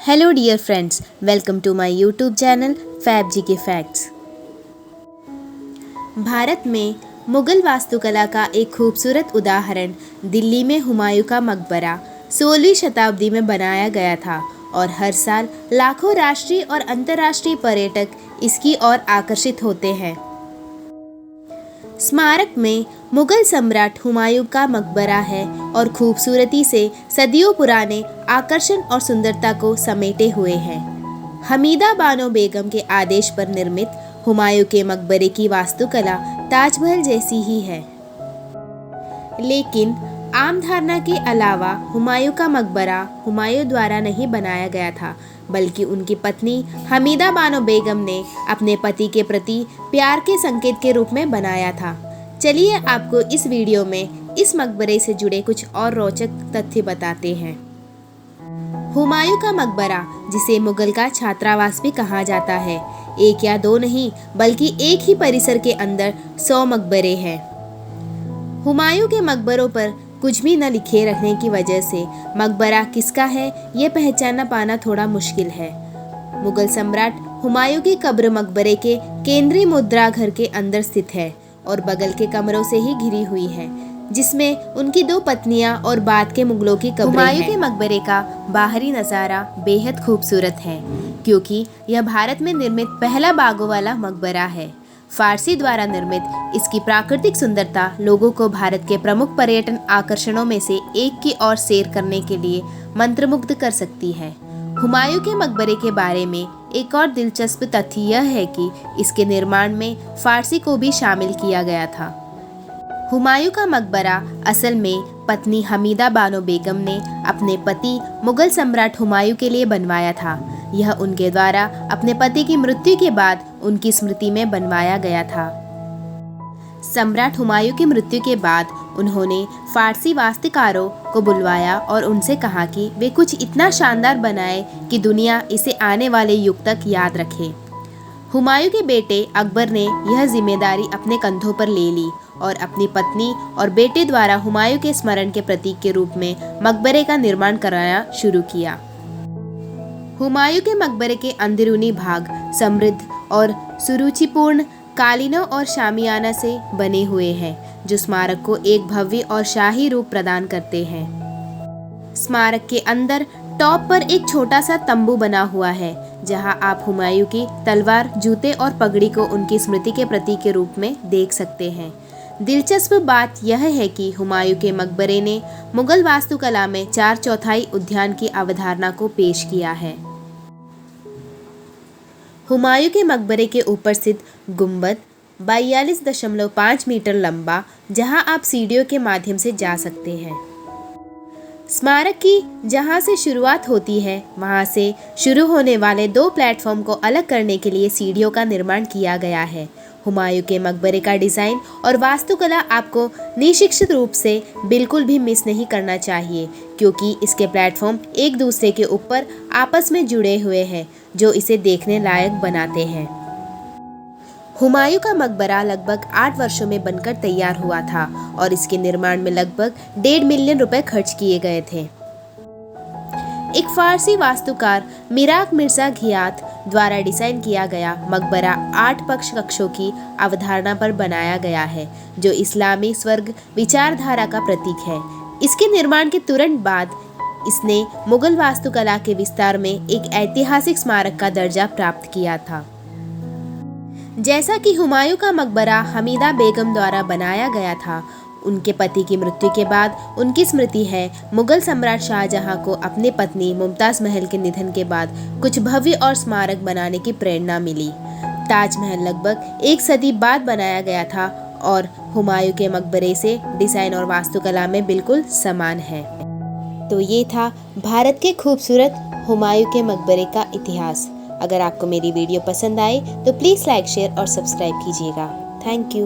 Hello dear friends, welcome to my YouTube channel Fab G के facts. Bharat में मुगल वास्तुकला का एक खूबसूरत उदाहरण दिल्ली में हुमायूं का मकबरा 16वीं शताब्दी में बनाया गया था और हर साल लाखों राष्ट्रीय और अंतर्राष्ट्रीय पर्यटक इसकी ओर आकर्षित होते हैं। स्मारक में मुगल सम्राट हुमायूं का मकबरा है और खूबसूरती से सदियों पुराने आकर्षण और सुंदरता को समेटे हुए हैं। हमीदा बानो बेगम के आदेश पर निर्मित हुमायूं के मकबरे की वास्तुकला ताजमहल जैसी ही है। लेकिन आम धारणा के अलावा हुमायूं का मकबरा हुमायूं द्वारा नहीं बनाया गया था, बल्कि उनकी पत्नी हमीदा बानो बेगम ने अपने पति के प्रति प्यार के संकेत के रूप में बनाया था। चलिए आपको इस वीडियो में इस मकबरे से जुड़े कुछ और रोचक तथ्य बताते हैं। हुमायूं का मकबरा, जिसे मुगल का छात्रावास भी कहा जाता है, एक या दो नहीं बल्कि एक ही परिसर के अंदर 100 मकबरे हैं। हुमायूं के मकबरों पर कुछ भी न लिखे रहने की वजह से मकबरा किसका है ये पहचानना पाना थोड़ा मुश्किल है। मुगल सम्राट हुमायूं की कब्र मकबरे के केंद्रीय मुद्रा घर के अंदर स्थित है और बगल के कमरों से ही घिरी हुई है, जिसमें उनकी 2 पत्नियां और बाद के मुगलों की कब्रें हैं। हुमायूं के मकबरे का बाहरी नज़ारा बेहद खूबसूरत है, क्योंकि यह भारत में निर्मित पहला बागों वाला मकबरा है। फारसी द्वारा निर्मित इसकी प्राकृतिक सुंदरता लोगों को भारत के प्रमुख पर्यटन आकर्षणों में से एक की ओर सैर करने के लिए मंत्रमुग्ध कर सकती है। हुमायूं के मकबरे के बारे में एक और दिलचस्प तथ्य यह है कि इसके निर्माण में फारसी को भी शामिल किया गया था। हुमायूं का मकबरा असल में पत्नी हमीदा बानो बेगम ने अपने पति मुगल सम्राट हुमायूं के लिए बनवाया था। यह उनके द्वारा अपने पति की मृत्यु के बाद उनकी स्मृति में बनवाया गया था। सम्राट हुमायूं की मृत्यु के बाद उन्होंने फारसी वास्तुकारों को बुलवाया और उनसे कहा कि वे कुछ इतना शानदार बनाए कि दुनिया इसे आने वाले युग तक याद रखे। हुमायूं के बेटे अकबर ने यह जिम्मेदारी अपने कंधों पर ले ली और अपनी पत्नी और बेटे द्वारा हुमायूं के स्मरण के प्रतीक के रूप में मकबरे का निर्माण कराना शुरू किया। हुमायूं के मकबरे के अंदरूनी भाग समृद्ध और सुरुचिपूर्ण कालीनों और शामियाना से बने हुए हैं, जो स्मारक को एक भव्य और शाही रूप प्रदान करते हैं। स्मारक के अंदर टॉप पर एक छोटा सा तंबू बना हुआ है, जहां आप हुमायूं की तलवार, जूते और पगड़ी को उनकी स्मृति के प्रतीक के रूप में देख सकते हैं। दिलचस्प बात यह है कि हुमायूं के मकबरे ने मुगल वास्तुकला में 4/4 उद्यान की अवधारणा को पेश किया है। हुमायूं के मकबरे के ऊपर स्थित गुंबद 42.5 मीटर लंबा, जहां आप सीढ़ियों के माध्यम से जा सकते हैं। स्मारक की जहां से शुरुआत होती है, वहां से शुरू होने वाले 2 प्लेटफॉर्म को अलग करने के लिए सीढ़ियों का निर्माण किया गया है। हुमायूं के मकबरे का डिज़ाइन और वास्तुकला आपको निश्चित रूप से बिल्कुल भी मिस नहीं करना चाहिए, क्योंकि इसके प्लेटफॉर्म एक दूसरे के ऊपर आपस में जुड़े हुए हैं, जो इसे देखने लायक बनाते हैं। हुमायूं का मकबरा लगभग 8 वर्षों में बनकर तैयार हुआ था और इसके निर्माण में लगभग 1.5 मिलियन रुपए खर्च किए गए थे। एक फारसी वास्तुकार मिराक मिर्जा घियात द्वारा डिजाइन किया गया मकबरा 8 पक्ष कक्षों की अवधारणा पर बनाया गया है, जो इस्लामी स्वर्ग विचारधारा का प्रतीक है। इसके निर्माण के तुरंत बाद इसने मुगल वास्तुकला के विस्तार में एक ऐतिहासिक स्मारक का दर्जा प्राप्त किया था। जैसा कि हुमायूं का मकबरा हमीदा बेगम द्वारा बनाया गया था, उनके पति की मृत्यु के बाद उनकी स्मृति है मुगल सम्राट शाहजहां को अपनी पत्नी मुमताज महल के निधन के बाद कुछ भव्य और स्मारक बनाने की प्रेरणा मिली। ताजमहल लगभग 1 सदी बाद बनाया गया था और हुमायूं के मकबरे से डिज़ाइन और वास्तुकला में बिल्कुल समान है। तो ये था भारत के खूबसूरत हुमायूं के मकबरे का इतिहास। अगर आपको मेरी वीडियो पसंद आए तो प्लीज़ लाइक, शेयर और सब्सक्राइब कीजिएगा। Thank you.